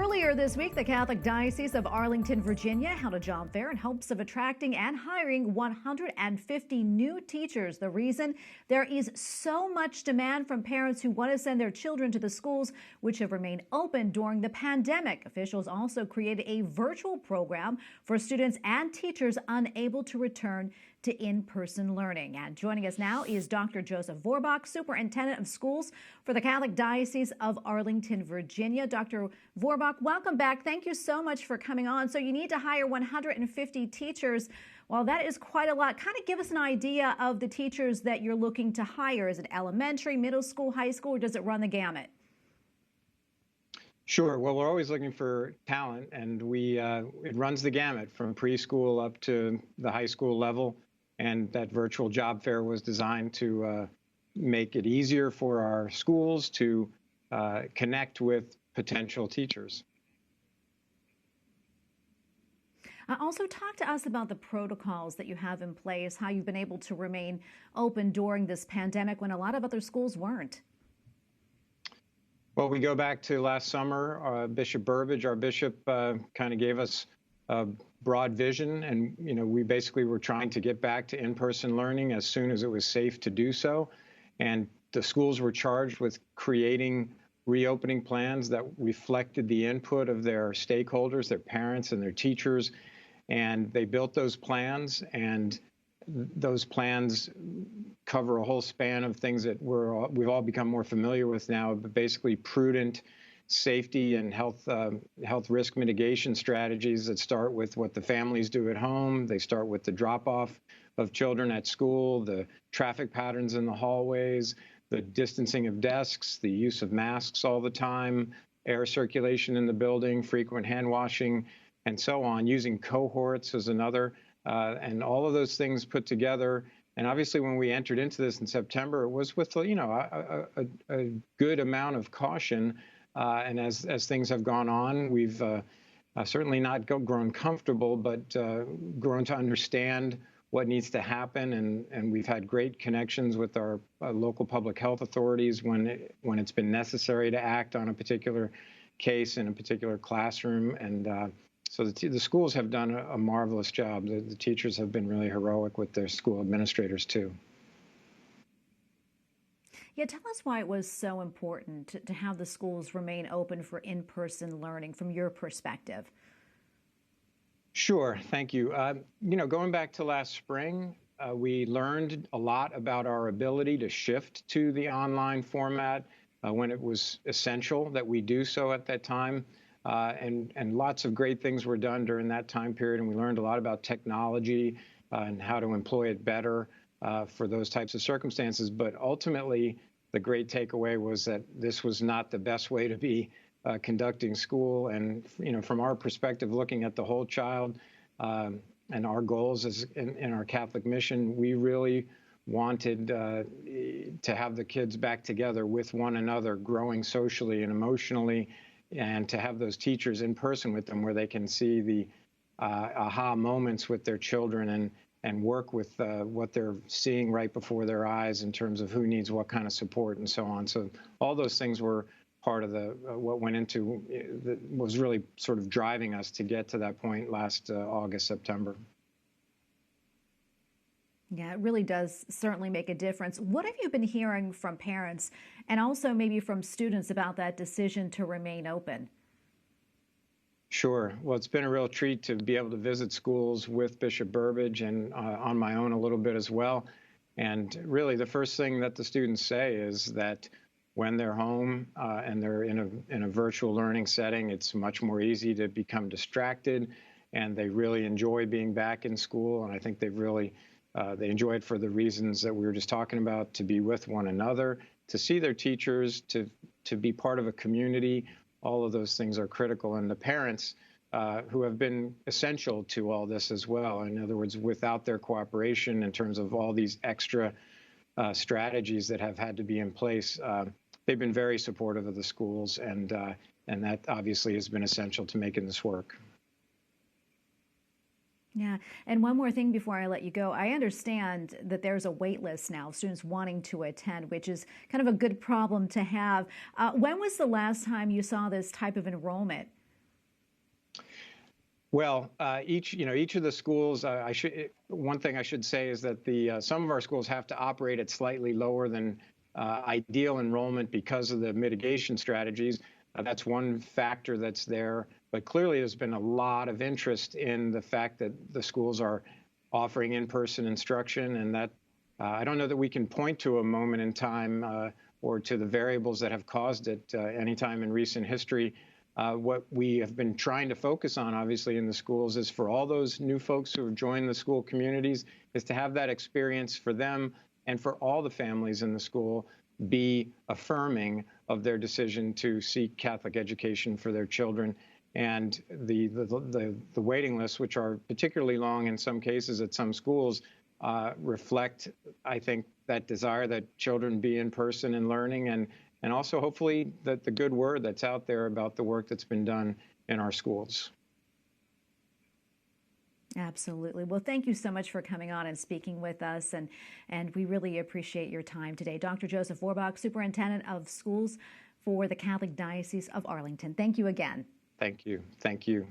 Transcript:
Earlier this week, the Catholic Diocese of Arlington, Virginia, held a job fair in hopes of attracting and hiring 150 new teachers. The reason? There is so much demand from parents who want to send their children to the schools which have remained open during the pandemic. Officials also created a virtual program for students and teachers unable to return to in-person learning. And joining us now is Dr. Joseph Vorbach, Superintendent of Schools for the Catholic Diocese of Arlington, Virginia. Dr. Vorbach, welcome back. Thank you so much for coming on. So you need to hire 150 teachers. Well, that is quite a lot. Kind of give us an idea of the teachers that you're looking to hire. Is it elementary, middle school, high school, or does it run the gamut? Sure. Well, we're always looking for talent, and it runs the gamut from preschool up to the high school level. And that virtual job fair was designed to make it easier for our schools to connect with potential teachers. Also, talk to us about the protocols that you have in place, how you've been able to remain open during this pandemic when a lot of other schools weren't. Well, we go back to last summer. Bishop Burbidge, our bishop, kind of gave us a broad vision, and we basically were trying to get back to in-person learning as soon as it was safe to do so. And the schools were charged with creating reopening plans that reflected the input of their stakeholders, their parents and their teachers. And they built those plans, and those plans cover a whole span of things that we've all become more familiar with now, but basically prudent safety and health risk mitigation strategies that start with what the families do at home. They start with the drop-off of children at school, the traffic patterns in the hallways, the distancing of desks, the use of masks all the time, air circulation in the building, frequent hand washing, and so on. Using cohorts as another, and all of those things put together. And obviously, when we entered into this in September, it was with a good amount of caution. And as things have gone on, we've certainly not grown comfortable, but grown to understand what needs to happen. And we've had great connections with our local public health authorities when it's been necessary to act on a particular case in a particular classroom. And so the schools have done a marvelous job. The teachers have been really heroic with their school administrators, too. Yeah, tell us why it was so important to have the schools remain open for in-person learning from your perspective. Sure, thank you. Going back to last spring, we learned a lot about our ability to shift to the online format when it was essential that we do so at that time. And lots of great things were done during that time period, and we learned a lot about technology and how to employ it better for those types of circumstances. But ultimately, the great takeaway was that this was not the best way to be conducting school. And from our perspective, looking at the whole child and our goals as in our Catholic mission, we really wanted to have the kids back together with one another, growing socially and emotionally, and to have those teachers in person with them where they can see the aha moments with their children and work with what they're seeing right before their eyes in terms of who needs what kind of support and so on. So all those things were part of what went into was really sort of driving us to get to that point last August, September. Yeah, it really does certainly make a difference. What have you been hearing from parents and also maybe from students about that decision to remain open? Sure. Well, it's been a real treat to be able to visit schools with Bishop Burbidge and on my own a little bit as well. And really, the first thing that the students say is that when they're home and they're in a virtual learning setting, it's much more easy to become distracted, and they really enjoy being back in school. And I think they've really they enjoy it for the reasons that we were just talking about: to be with one another, to see their teachers, to be part of a community. All of those things are critical. And the parents who have been essential to all this as well. In other words, without their cooperation in terms of all these extra strategies that have had to be in place, they've been very supportive of the schools, and that obviously has been essential to making this work. Yeah, and one more thing before I let you go. I understand that there's a wait list now of students wanting to attend, which is kind of a good problem to have. When was the last time you saw this type of enrollment Well, each of the schools, one thing I should say is that some of our schools have to operate at slightly lower than ideal enrollment because of the mitigation strategies. That's one factor that's there. But clearly, there's been a lot of interest in the fact that the schools are offering in-person instruction, and that I don't know that we can point to a moment in time or to the variables that have caused it anytime in recent history. What we have been trying to focus on, obviously, in the schools is for all those new folks who have joined the school communities, is to have that experience for them and for all the families in the school be affirming of their decision to seek Catholic education for their children. And the waiting lists, which are particularly long in some cases at some schools, reflect, I think, that desire that children be in person and learning, and also hopefully that the good word that's out there about the work that's been done in our schools. Absolutely. Well, thank you so much for coming on and speaking with us, and we really appreciate your time today. Dr. Joseph Vorbach, Superintendent of Schools for the Catholic Diocese of Arlington. Thank you again. Thank you. Thank you.